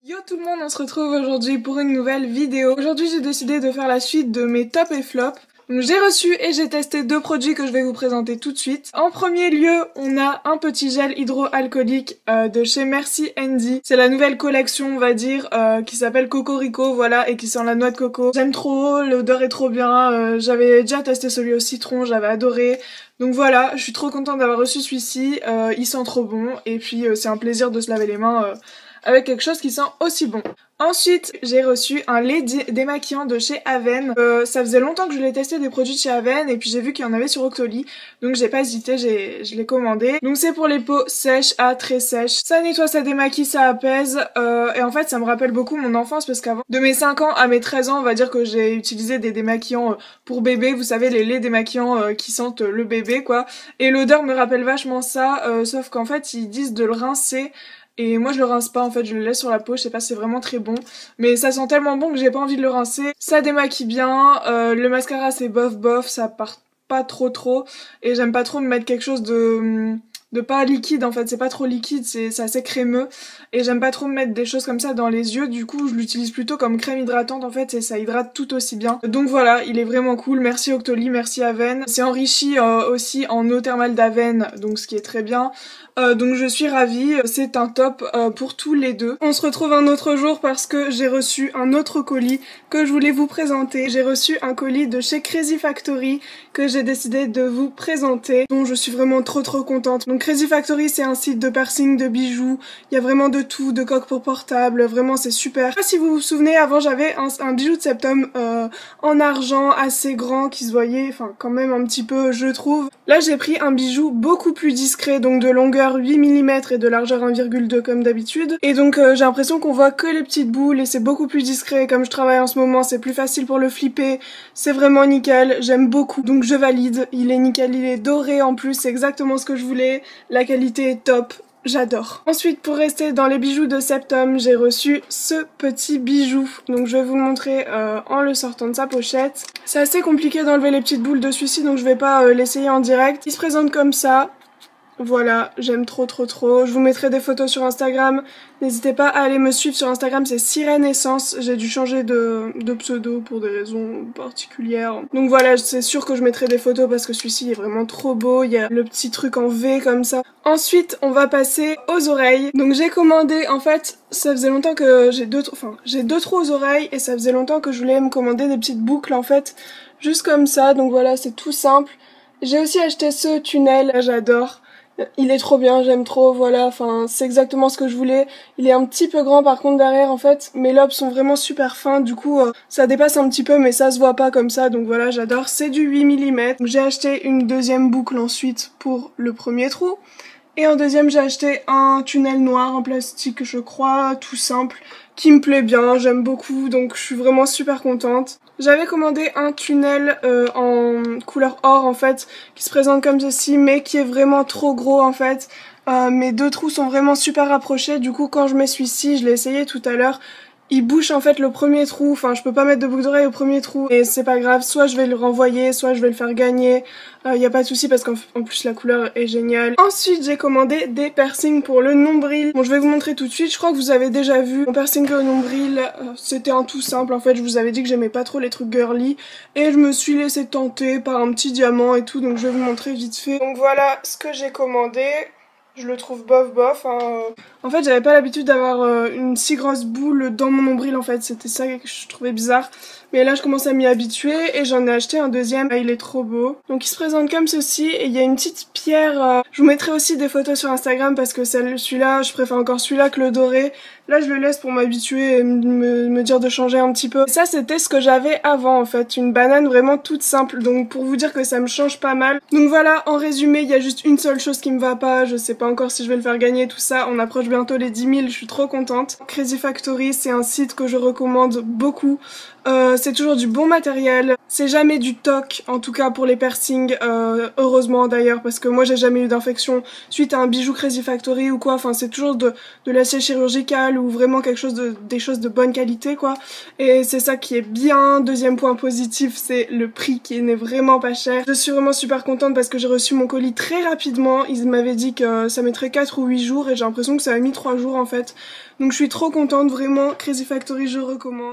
Yo tout le monde, on se retrouve aujourd'hui pour une nouvelle vidéo. Aujourd'hui j'ai décidé de faire la suite de mes top et flop. Donc j'ai reçu et j'ai testé deux produits que je vais vous présenter tout de suite. En premier lieu, on a un petit gel hydroalcoolique de chez Merci Handy. C'est la nouvelle collection, on va dire, qui s'appelle Cocorico, voilà, et qui sent la noix de coco. J'aime trop, l'odeur est trop bien. J'avais déjà testé celui au citron, j'avais adoré. Donc voilà, je suis trop contente d'avoir reçu celui-ci. Il sent trop bon et puis c'est un plaisir de se laver les mains avec quelque chose qui sent aussi bon. Ensuite, j'ai reçu un lait démaquillant de chez Aven. Ça faisait longtemps que je voulais tester des produits de chez Aven et puis j'ai vu qu'il y en avait sur Octoly. Donc j'ai pas hésité, je l'ai commandé. Donc c'est pour les peaux sèches à très sèches. Ça nettoie, ça démaquille, ça apaise. Et en fait, ça me rappelle beaucoup mon enfance parce qu'avant, de mes 5 ans à mes 13 ans, on va dire que j'ai utilisé des démaquillants pour bébé. Vous savez, les laits démaquillants qui sentent le bébé, quoi. Et l'odeur me rappelle vachement ça, sauf qu'en fait, ils disent de le rincer. Et moi je le rince pas en fait, je le laisse sur la peau, je sais pas, c'est vraiment très bon. Mais ça sent tellement bon que j'ai pas envie de le rincer. Ça démaquille bien, le mascara c'est bof bof, ça part pas trop. Et j'aime pas trop me mettre quelque chose de pas liquide en fait, c'est pas trop liquide, c'est assez crémeux. Et j'aime pas trop me mettre des choses comme ça dans les yeux, du coup je l'utilise plutôt comme crème hydratante en fait et ça hydrate tout aussi bien. Donc voilà, il est vraiment cool, merci Octoly, merci Aven. C'est enrichi aussi en eau thermale d'Aven, donc ce qui est très bien. Donc je suis ravie, c'est un top pour tous les deux. On se retrouve un autre jour parce que j'ai reçu un autre colis que je voulais vous présenter. J'ai reçu un colis de chez Crazy Factory que j'ai décidé de vous présenter, dont je suis vraiment trop contente. Donc Crazy Factory c'est un site de piercing, de bijoux, il y a vraiment de tout, de coques pour portable, vraiment c'est super. Je sais pas si vous vous souvenez, avant j'avais un bijou de septum en argent assez grand qui se voyait, enfin quand même un petit peu je trouve. Là j'ai pris un bijou beaucoup plus discret, donc de longueur 8 mm et de largeur 1,2 comme d'habitude. Et donc j'ai l'impression qu'on voit que les petites boules et c'est beaucoup plus discret. Comme je travaille en ce moment, c'est plus facile pour le flipper. C'est vraiment nickel, j'aime beaucoup. Donc je valide, il est nickel, il est doré en plus, c'est exactement ce que je voulais. La qualité est top. J'adore. Ensuite, pour rester dans les bijoux de septum, j'ai reçu ce petit bijou. Donc je vais vous le montrer en le sortant de sa pochette. C'est assez compliqué d'enlever les petites boules de celui-ci, donc je vais pas l'essayer en direct. Il se présente comme ça. Voilà, j'aime trop. Je vous mettrai des photos sur Instagram. N'hésitez pas à aller me suivre sur Instagram, c'est Sirène Essence. J'ai dû changer de pseudo pour des raisons particulières. Donc voilà, c'est sûr que je mettrai des photos parce que celui-ci est vraiment trop beau. Il y a le petit truc en V comme ça. Ensuite, on va passer aux oreilles. Donc j'ai commandé, en fait, ça faisait longtemps que j'ai deux trous aux oreilles et ça faisait longtemps que je voulais me commander des petites boucles en fait, juste comme ça. Donc voilà, c'est tout simple. J'ai aussi acheté ce tunnel, j'adore. Il est trop bien, j'aime trop, voilà, enfin c'est exactement ce que je voulais. Il est un petit peu grand par contre derrière en fait, mes lobes sont vraiment super fins, du coup ça dépasse un petit peu mais ça se voit pas comme ça, donc voilà j'adore. C'est du 8 mm. J'ai acheté une deuxième boucle ensuite pour le premier trou. Et en deuxième j'ai acheté un tunnel noir en plastique je crois, tout simple, qui me plaît bien, j'aime beaucoup, donc je suis vraiment super contente. J'avais commandé un tunnel en couleur or en fait, qui se présente comme ceci, mais qui est vraiment trop gros en fait. Mes deux trous sont vraiment super rapprochés, du coup quand je mets celui-ci, je l'ai essayé tout à l'heure, il bouche en fait le premier trou, enfin je peux pas mettre de boucle d'oreille au premier trou, et c'est pas grave, soit je vais le renvoyer, soit je vais le faire gagner, y a pas de souci parce qu'en plus la couleur est géniale. Ensuite j'ai commandé des piercings pour le nombril. Bon je vais vous montrer tout de suite, je crois que vous avez déjà vu mon piercing au nombril, c'était un tout simple en fait, je vous avais dit que j'aimais pas trop les trucs girly, et je me suis laissée tenter par un petit diamant et tout, donc je vais vous montrer vite fait. Donc voilà ce que j'ai commandé. Je le trouve bof. En fait, j'avais pas l'habitude d'avoir une si grosse boule dans mon nombril en fait. C'était ça que je trouvais bizarre. Mais là, je commence à m'y habituer et j'en ai acheté un deuxième. Il est trop beau. Donc, il se présente comme ceci et il y a une petite pierre. Je vous mettrai aussi des photos sur Instagram parce que celui-là, je préfère encore celui-là que le doré. Là, je le laisse pour m'habituer et me dire de changer un petit peu. Et ça, c'était ce que j'avais avant en fait. Une banane vraiment toute simple. Donc, pour vous dire que ça me change pas mal. Donc voilà, en résumé, il y a juste une seule chose qui me va pas. Je sais pas encore si je vais le faire gagner, tout ça. On approche bientôt les 10 000, je suis trop contente. Crazy Factory, c'est un site que je recommande beaucoup. C'est toujours du bon matériel, c'est jamais du toc, en tout cas pour les piercings, heureusement d'ailleurs, parce que moi j'ai jamais eu d'infection suite à un bijou Crazy Factory ou quoi, enfin c'est toujours de l'acier chirurgical, mal ou vraiment des choses de bonne qualité quoi. Et c'est ça qui est bien. Deuxième point positif, c'est le prix qui n'est vraiment pas cher. Je suis vraiment super contente parce que j'ai reçu mon colis très rapidement. Ils m'avaient dit que ça mettrait 4 ou 8 jours et j'ai l'impression que ça a mis 3 jours en fait. Donc je suis trop contente, vraiment. Crazy Factory, je recommande.